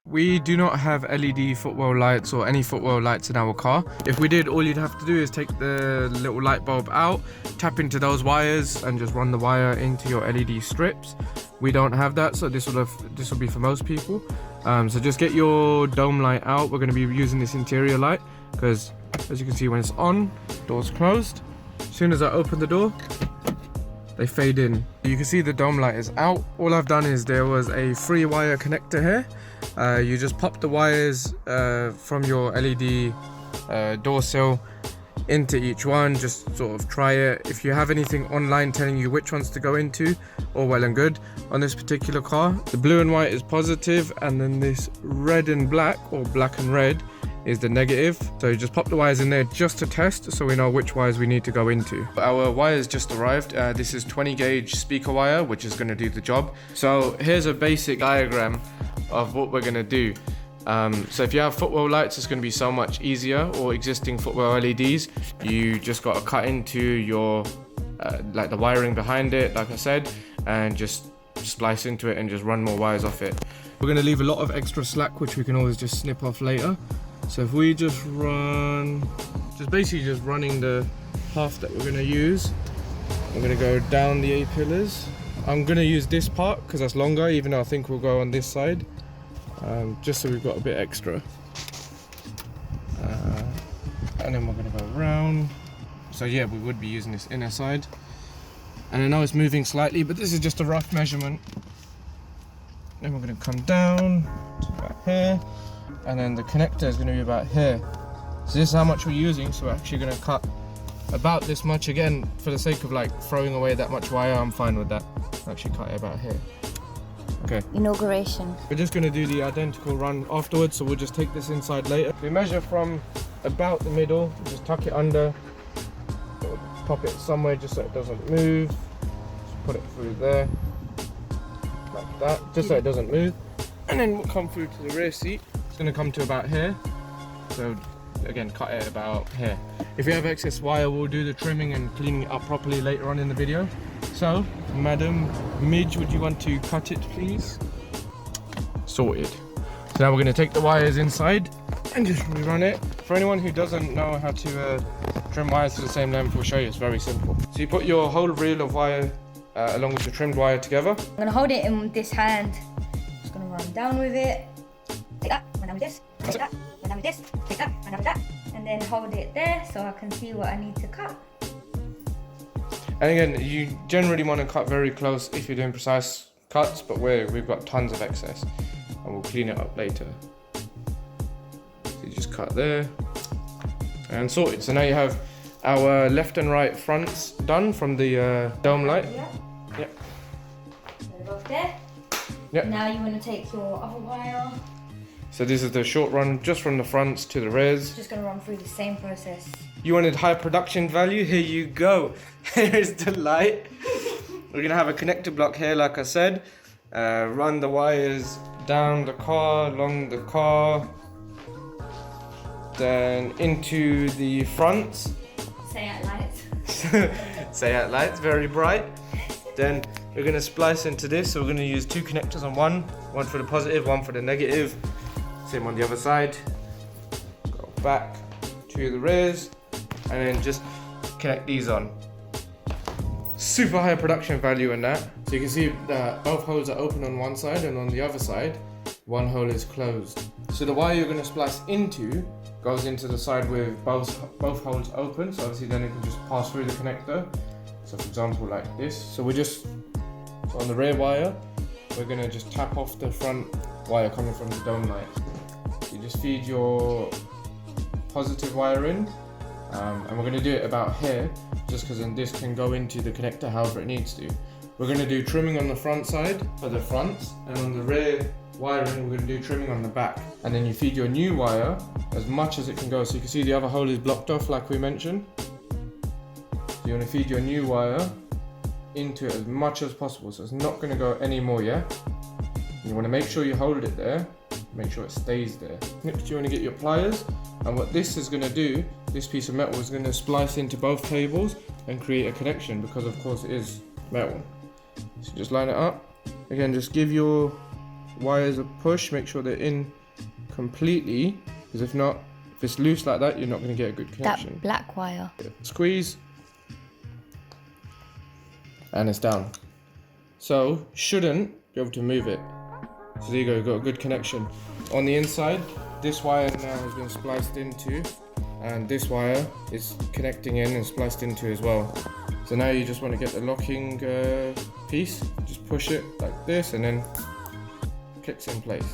We do not have LED footwell lights or any footwell lights in our car. If we did, all you'd have to do is take the little light bulb out, tap into those wires and just run the wire into your LED strips. We don't have that, so this will be for most people. So just get your dome light out. We're going to be using this interior light because, as you can see, when it's on, door's closed. As soon as I open the door, they fade in. You can see the dome light is out. All I've done is there was a 3-wire connector here. You just pop the wires from your LED door sill into each one, just sort of try it. If you have anything online telling you which ones to go into, all well and good. On this particular car, the blue and white is positive, and then this red and black, or black and red, is the negative. So you just pop the wires in there just to test, so we know which wires we need to go into. Our wires just arrived. This is 20 gauge speaker wire, which is going to do the job. So here's a basic diagram of what we're going to do. So if you have footwell lights, it's going to be so much easier, or existing footwell LEDs. You just got to cut into your like the wiring behind it, like I said, and just splice into it and just run more wires off it. We're going to leave a lot of extra slack, which we can always just snip off later. So if we just run, basically just running the half that we're going to use. I'm going to go down the A-pillars. I'm going to use this part because that's longer, even though I think we'll go on this side. Just so we've got a bit extra. And then we're going to go around. So yeah, we would be using this inner side. And I know it's moving slightly, but this is just a rough measurement. Then we're going to come down to about here. And then the connector is going to be about here. So this is how much we're using. So we're actually going to cut about this much. Again, for the sake of like throwing away that much wire, I'm fine with that. I'll actually cut it about here. Okay. Inauguration. We're just going to do the identical run afterwards, so we'll just take this inside later. We measure from about the middle, just tuck it under, pop it somewhere just so it doesn't move. Just put it through there, like that, just so it doesn't move. And then we'll come through to the rear seat. It's going to come to about here. So again, cut it about here. If you have excess wire, we'll do the trimming and cleaning it up properly later on in the video. So, Madam Midge, would you want to cut it, please? Sorted. So now we're going to take the wires inside and just rerun it. For anyone who doesn't know how to trim wires to the same length, we'll show you. It's very simple. So you put your whole reel of wire along with the trimmed wire together. I'm going to hold it in this hand. Just going to run down with it. Take that, run down with this. Take that, run down with this. Take that, run down with that. And then hold it there so I can see what I need to cut. And again, you generally want to cut very close if you're doing precise cuts, but we've got tons of excess and we'll clean it up later. So you just cut there and sorted. So now you have our left and right fronts done from the dome light. Yeah. Yep. Put it off there. Yep. Now you want to take your other wire. So this is the short run just from the fronts to the rears. Just going to run through the same process. You wanted high production value? Here you go. Here's the light. We're going to have a connector block here, like I said. Run the wires down the car, along the car, then into the fronts. Say out lights. Say out lights, very bright. Then we're going to splice into this. So we're going to use 2 connectors on one for the positive, one for the negative. Same on the other side. Go back to the rears and then just connect these on. Super high production value in that. So you can see that both holes are open on one side, and on the other side, one hole is closed. So the wire you're going to splice into goes into the side with both holes open. So obviously then it can just pass through the connector. So for example, like this. So on the rear wire, we're going to just tap off the front wire coming from the dome light. You just feed your positive wire in, and we're going to do it about here, just because then this can go into the connector however it needs to. We're going to do trimming on the front side for the fronts, and on the rear wiring we're going to do trimming on the back. And then you feed your new wire as much as it can go. So you can see the other hole is blocked off like we mentioned. So you want to feed your new wire into it as much as possible, so it's not going to go any more, yeah? You want to make sure you hold it there, make sure it stays there. Next you want to get your pliers, and what this is going to do, this piece of metal is going to splice into both cables and create a connection, because of course it is metal. So just line it up. Again, just give your wires a push, make sure they're in completely, because if not, if it's loose like that, you're not going to get a good connection. That black wire. Squeeze, and it's down. So shouldn't be able to move it. So there you go, you've got a good connection. On the inside, this wire now has been spliced into, and this wire is connecting in and spliced into as well. So now you just want to get the locking piece, just push it like this, and then clicks in place.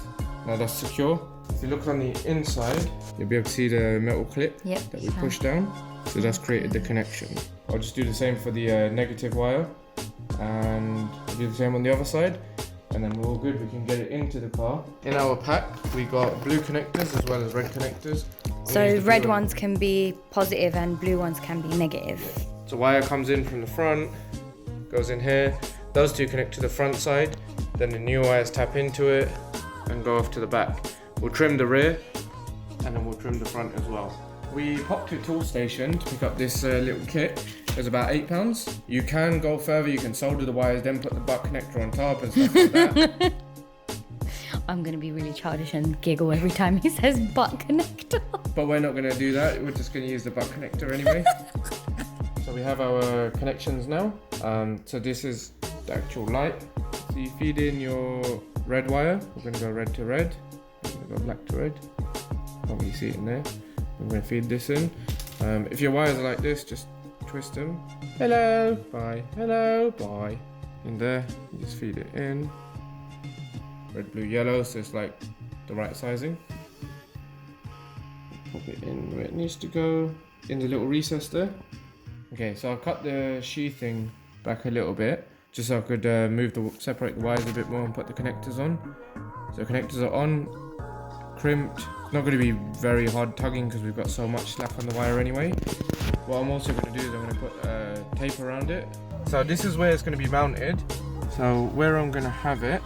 Now that's secure. If you look on the inside, you'll be able to see the metal clip that we pushed down. So that's created the connection. I'll just do the same for the negative wire, and I'll do the same on the other side, and then we're all good. We can get it into the car. In our pack, we got blue connectors as well as red connectors. So red ones can be positive and blue ones can be negative. So wire comes in from the front, goes in here. Those two connect to the front side. Then the new wires tap into it and go off to the back. We'll trim the rear, and then we'll trim the front as well. We popped to Toolstation to pick up this little kit. It was about £8. You can go further, you can solder the wires, then put the butt connector on top and stuff like that. I'm going to be really childish and giggle every time he says butt connector. But we're not going to do that, we're just going to use the butt connector anyway. So we have our connections now. So this is the actual light. So you feed in your red wire. We're going to go red to red. We're going to go black to red. Can't really see it in there. I'm going to feed this in. If your wires are like this, just twist them. Hello, bye. Hello, bye. In there, you just feed it in. Red, blue, yellow, so it's like the right sizing. Pop it in where it needs to go, in the little recess there. Okay, so I'll cut the sheathing back a little bit, just so I could separate the wires a bit more and put the connectors on. So connectors are on, crimped. It's not going to be very hard tugging because we've got so much slack on the wire anyway. What I'm also going to do is I'm going to put tape around it. So this is where it's going to be mounted. So where I'm going to have it,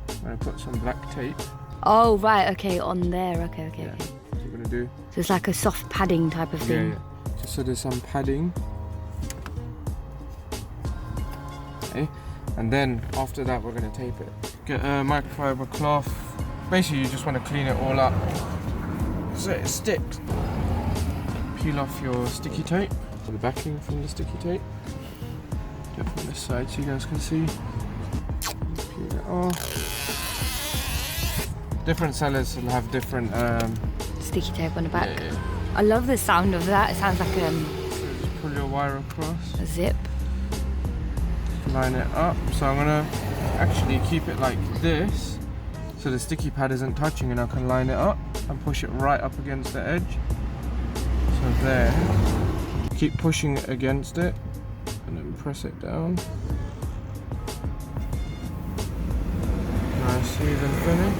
I'm going to put some black tape. Oh, right, okay, on there, okay. Yeah, that's what we're going to do. So it's like a soft padding type of thing. Yeah. Just so there's some padding. Okay, and then after that we're going to tape it. Get a microfiber cloth. Basically you just want to clean it all up so it sticks. Peel off your sticky tape, or the backing from the sticky tape. Do it from this side so you guys can see. Peel it off. Different sellers will have different sticky tape on the back. Yeah. I love the sound of that. It sounds like So just pull your wire across. a zip. Line it up. So I'm gonna actually keep it like this, so the sticky pad isn't touching, and I can line it up and push it right up against the edge. So there. Keep pushing it against it, and then press it down. Nice, smooth and finish.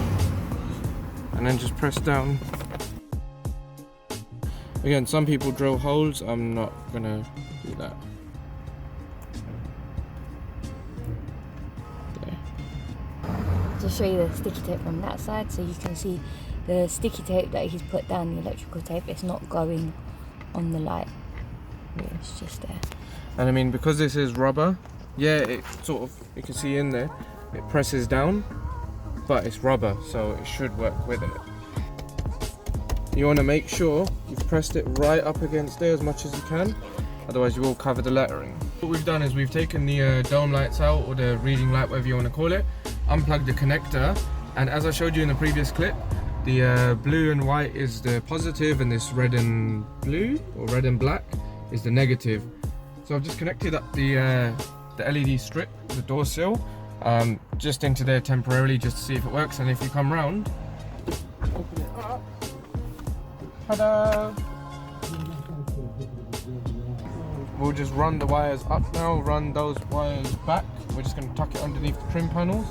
And then just press down. Again, some people drill holes. I'm not gonna do that. To show you the sticky tape from that side, so you can see the sticky tape that he's put down, the electrical tape, it's not going on the light. It's just there. And I mean, because this is rubber, yeah, it sort of, you can see in there, it presses down, but it's rubber, so it should work with it. You want to make sure you've pressed it right up against there as much as you can, otherwise you will cover the lettering. What we've done is we've taken the dome lights out, or the reading light, whatever you want to call it, unplugged the connector, and as I showed you in the previous clip, the blue and white is the positive, and this red and blue, or red and black, is the negative. So I've just connected up the LED strip, the door sill, just into there temporarily, just to see if it works. And if you come round, open it up, ta-da! We'll just run the wires up now, run those wires back. We're just going to tuck it underneath the trim panels.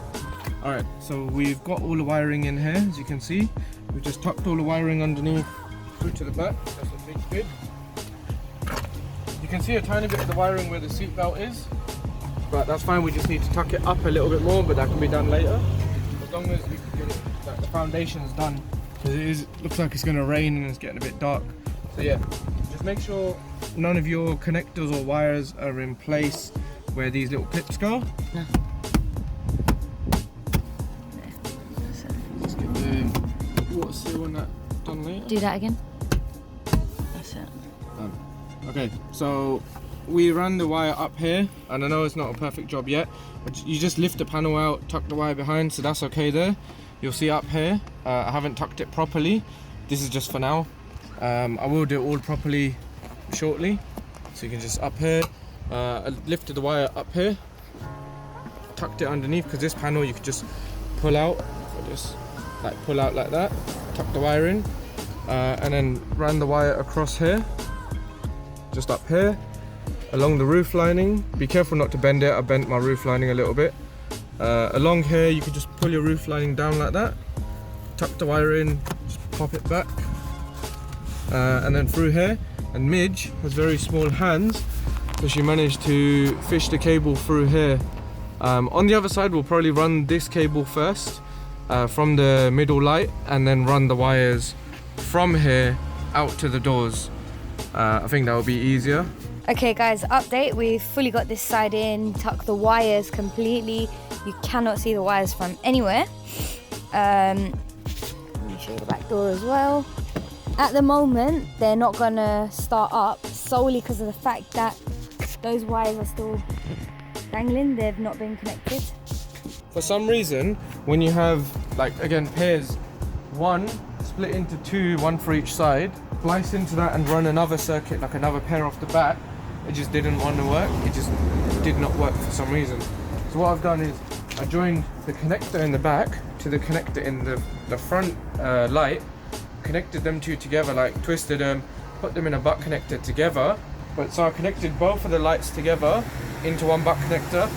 Alright, so we've got all the wiring in here, as you can see. We've just tucked all the wiring underneath through to the back. That's what makes good. You can see a tiny bit of the wiring where the seat belt is, but that's fine. We just need to tuck it up a little bit more, but that can be done later. As long as we can get it, like, the foundation's done. Because it looks like it's going to rain and it's getting a bit dark. So yeah, just make sure none of your connectors or wires are in place where these little clips go. No. Do that again. That's it. Done. Okay, so we ran the wire up here, and I know it's not a perfect job yet, but you just lift the panel out, tuck the wire behind, so that's okay there. You'll see up here, I haven't tucked it properly. This is just for now. I will do it all properly shortly. So you can just up here, I lifted the wire up here, tucked it underneath, because this panel you could just pull out, or just like pull out like that, tuck the wire in, and then ran the wire across here, just up here, along the roof lining. Be careful not to bend it, I bent my roof lining a little bit. Along here you could just pull your roof lining down like that, tuck the wire in, just pop it back, and then through here. And Midge has very small hands, so she managed to fish the cable through here. On the other side we'll probably run this cable first, from the middle light, and then run the wires from here out to the doors. I think that will be easier. Okay guys, update, we've fully got this side in, tucked the wires completely. You cannot see the wires from anywhere. Let me show you the back door as well. At the moment, they're not gonna start up solely because of the fact that those wires are still dangling, they've not been connected. For some reason, when you have, like again, pairs, one split into two, one for each side, splice into that and run another circuit, like another pair off the back, it just didn't want to work. It just did not work for some reason. So what I've done is I joined the connector in the back to the connector in the front light, connected them two together, like twisted them, put them in a butt connector together. But so I connected both of the lights together into one butt connector,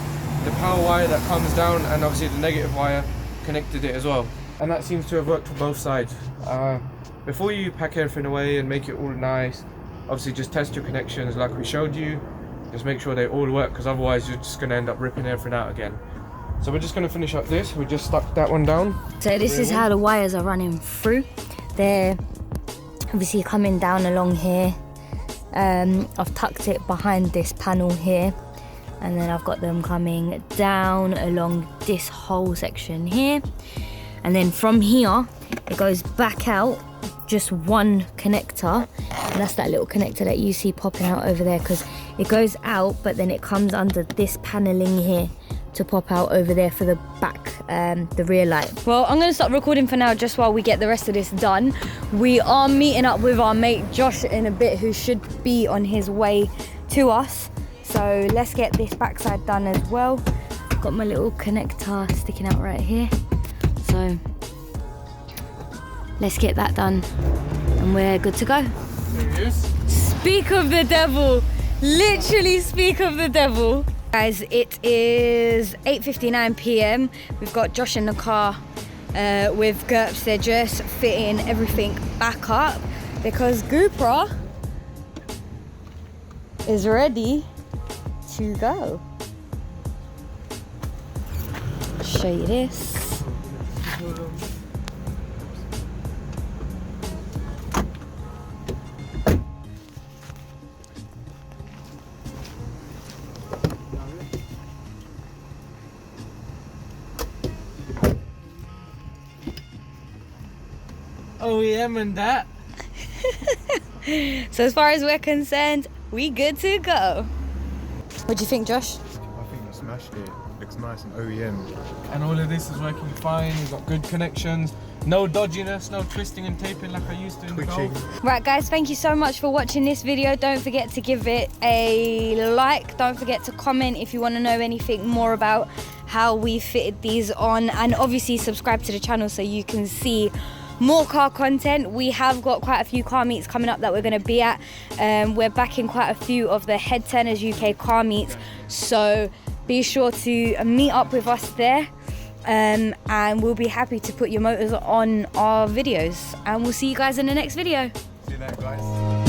the power wire that comes down, and obviously the negative wire, connected it as well. And that seems to have worked for both sides. Before you pack everything away and make it all nice, obviously just test your connections like we showed you. Just make sure they all work, because otherwise you're just going to end up ripping everything out again. So we're just going to finish up this. We just stuck that one down. So this is how the wires are running through. They're obviously coming down along here. I've tucked it behind this panel here, and then I've got them coming down along this whole section here, and then from here it goes back out just one connector, and that's that little connector that you see popping out over there, because it goes out but then it comes under this paneling here to pop out over there for the back, the rear light. Well, I'm gonna stop recording for now just while we get the rest of this done. We are meeting up with our mate Josh in a bit, who should be on his way to us. So let's get this backside done as well. Got my little connector sticking out right here. So let's get that done and we're good to go. Speak of the devil, literally speak of the devil. Guys, it is 8:59 p.m. We've got Josh in the car with Gurps. They're just fitting everything back up because Gurpreet is ready to go. Show you this. OEM and that. So as far as we're concerned, we good to go. What do you think, Josh? I think you smashed it. Looks nice and OEM. And all of this is working fine. We've got good connections. No dodginess, no twisting and taping like I used to in the Golf. Right guys, thank you so much for watching this video. Don't forget to give it a like. Don't forget to comment if you want to know anything more about how we fitted these on. And obviously subscribe to the channel so you can see more car content. We have got quite a few car meets coming up that we're going to be at. We're backing quite a few of the Head Turners UK car meets. So be sure to meet up with us there. And we'll be happy to put your motors on our videos, and we'll see you guys in the next video. See you later, guys.